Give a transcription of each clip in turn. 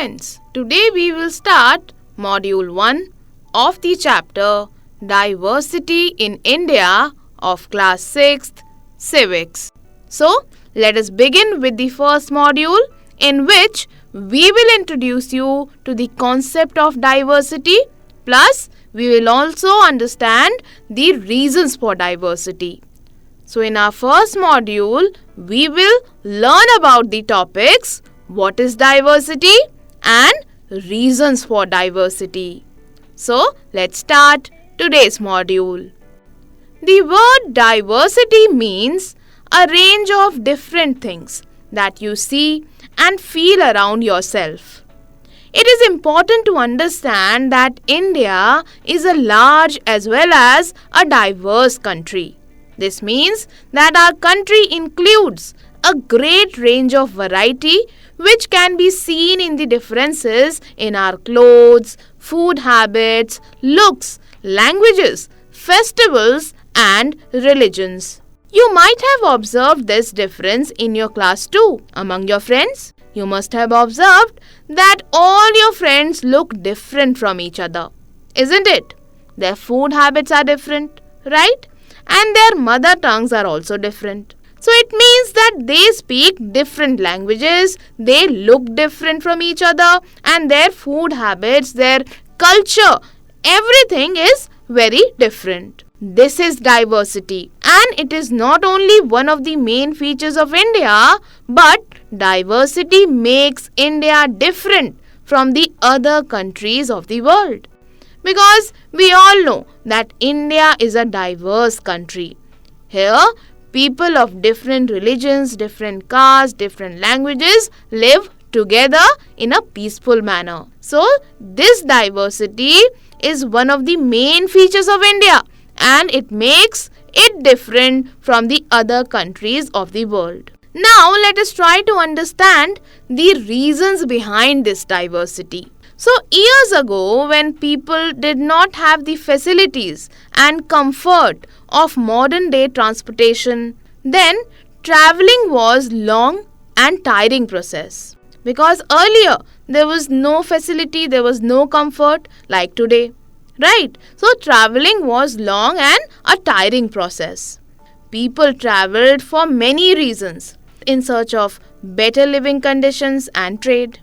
friends, today we will start Module 1 of the chapter Diversity in India of Class 6 Civics. So, let us begin with the first module in which we will introduce you to the concept of diversity, plus we will also understand the reasons for diversity. So, in our first module, we will learn about the topics what is diversity and reasons for diversity. So, let's start today's module. The word diversity means a range of different things that you see and feel around yourself. It is important to understand that India is a large as well as a diverse country. This means that our country includes a great range of variety which can be seen in the differences in our clothes, food habits, looks, languages, festivals and religions. You might have observed this difference in your class too. Among your friends, you must have observed that all your friends look different from each other, isn't it? Their food habits are different, right? And their mother tongues are also different. So it means that they speak different languages, they look different from each other, and their food habits, their culture, everything is very different. This is diversity, and it is not only one of the main features of India, but diversity makes India different from the other countries of the world. Because we all know that India is a diverse country. Here, people of different religions, different castes, different languages live together in a peaceful manner. So, this diversity is one of the main features of India, and it makes it different from the other countries of the world. Now, let us try to understand the reasons behind this diversity. So, years ago, when people did not have the facilities and comfort of modern day transportation, then traveling was long and tiring process. Because earlier, there was no facility, there was no comfort like today. Right? So, traveling was long and a tiring process. People traveled for many reasons in search of better living conditions and trade.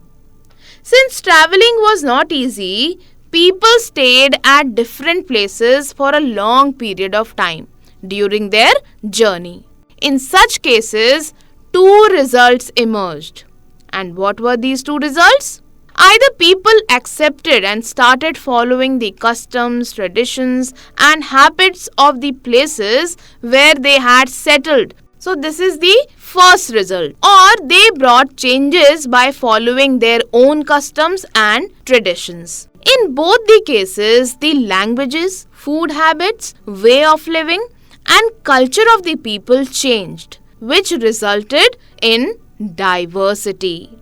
Since traveling was not easy, people stayed at different places for a long period of time during their journey. In such cases, two results emerged. And what were these two results? Either people accepted and started following the customs, traditions and habits of the places where they had settled. So this is the first result. Or they brought changes by following their own customs and traditions. In both the cases, the languages, food habits, way of living and culture of the people changed, which resulted in diversity.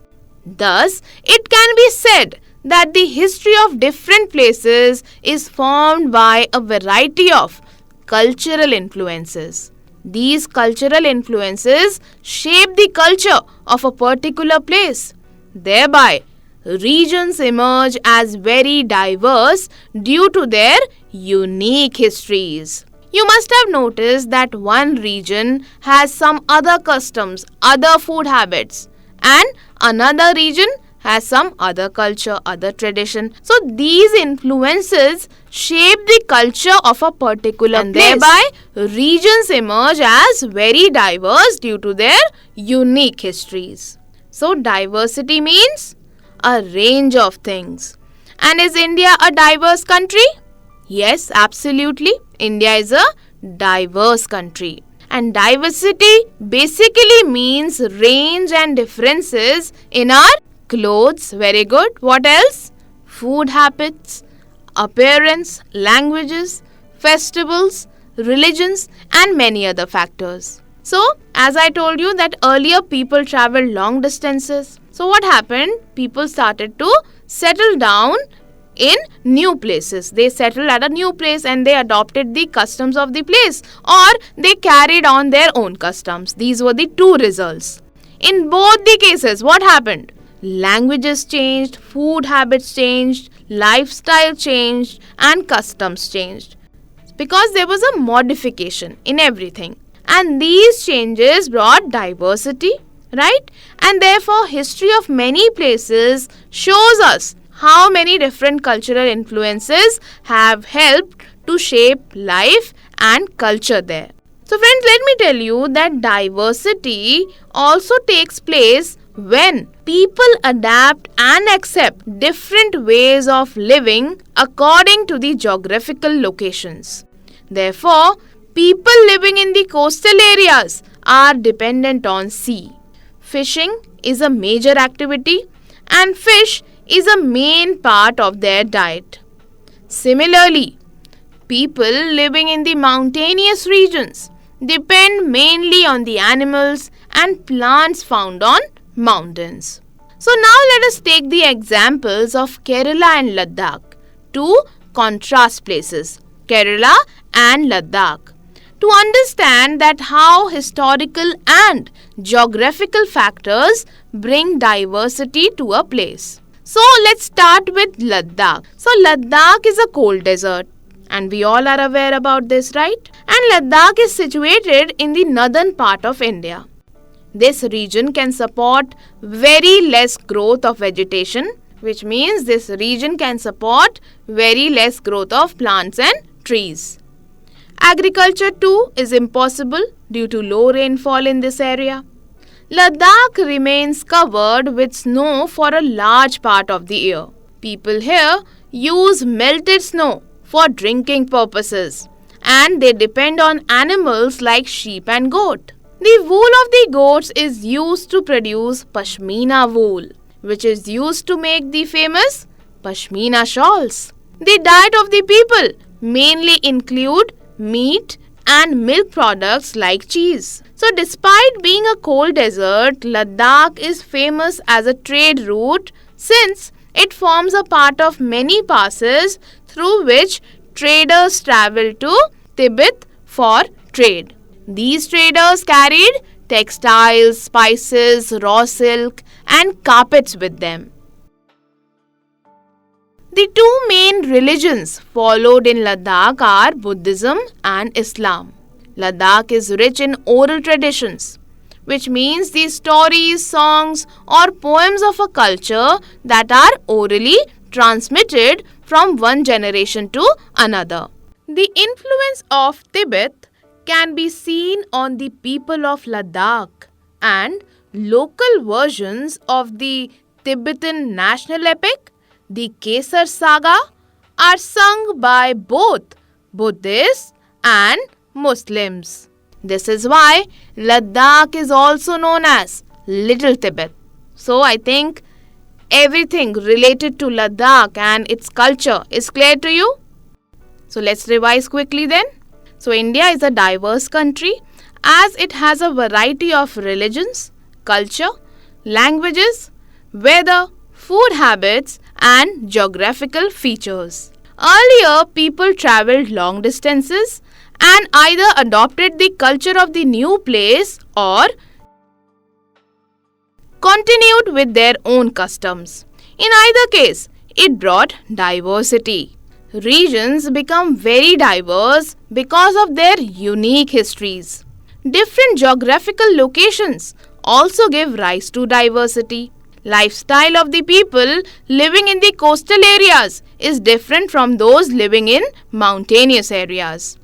Thus, it can be said that the history of different places is formed by a variety of cultural influences. These cultural influences shape the culture of a particular place. Thereby, regions emerge as very diverse due to their unique histories. You must have noticed that one region has some other customs, other food habits, and another region has some other culture, other tradition. So these influences shape the culture of a particular place. And thereby, regions emerge as very diverse due to their unique histories. So diversity means a range of things. And is India a diverse country? Yes, absolutely. India is a diverse country. And diversity basically means range and differences in our clothes. Very good. What else? Food habits, appearance, languages, festivals, religions and many other factors. So, as I told you that earlier people traveled long distances. So what happened? People started to settle down in new places. They settled at a new place and they adopted the customs of the place, or they carried on their own customs. These were the two results. In both the cases, what happened? Languages changed, food habits changed, lifestyle changed, and customs changed. Because there was a modification in everything. And these changes brought diversity, right? And therefore, history of many places shows us how many different cultural influences have helped to shape life and culture there. So friends, let me tell you that diversity also takes place when people adapt and accept different ways of living according to the geographical locations. Therefore, people living in the coastal areas are dependent on sea. Fishing is a major activity and fish is a main part of their diet. Similarly, people living in the mountainous regions depend mainly on the animals and plants found on mountains. So now let us take the examples of Kerala and Ladakh, two contrast places, Kerala and Ladakh, to understand that how historical and geographical factors bring diversity to a place. So let's start with Ladakh. So Ladakh is a cold desert and we all are aware about this, right? And Ladakh is situated in the northern part of India. This region can support very less growth of vegetation, which means this region can support very less growth of plants and trees. Agriculture too is impossible due to low rainfall in this area. Ladakh remains covered with snow for a large part of the year. People here use melted snow for drinking purposes and they depend on animals like sheep and goat. The wool of the goats is used to produce pashmina wool, which is used to make the famous pashmina shawls. The diet of the people mainly include meat and milk products like cheese. So despite being a cold desert, Ladakh is famous as a trade route since it forms a part of many passes through which traders travel to Tibet for trade. These traders carried textiles, spices, raw silk and carpets with them. The two main religions followed in Ladakh are Buddhism and Islam. Ladakh is rich in oral traditions, which means the stories, songs or poems of a culture that are orally transmitted from one generation to another. The influence of Tibet can be seen on the people of Ladakh, and local versions of the Tibetan national epic, the Kesar Saga, are sung by both Buddhists and Muslims. This is why Ladakh is also known as Little Tibet. So I think everything related to Ladakh and its culture is clear to you. So let's revise quickly then. So India is a diverse country as it has a variety of religions, culture, languages, weather, food habits and geographical features. Earlier, people travelled long distances and either adopted the culture of the new place or continued with their own customs. In either case, it brought diversity. Regions become very diverse because of their unique histories. Different geographical locations also give rise to diversity. Lifestyle of the people living in the coastal areas is different from those living in mountainous areas.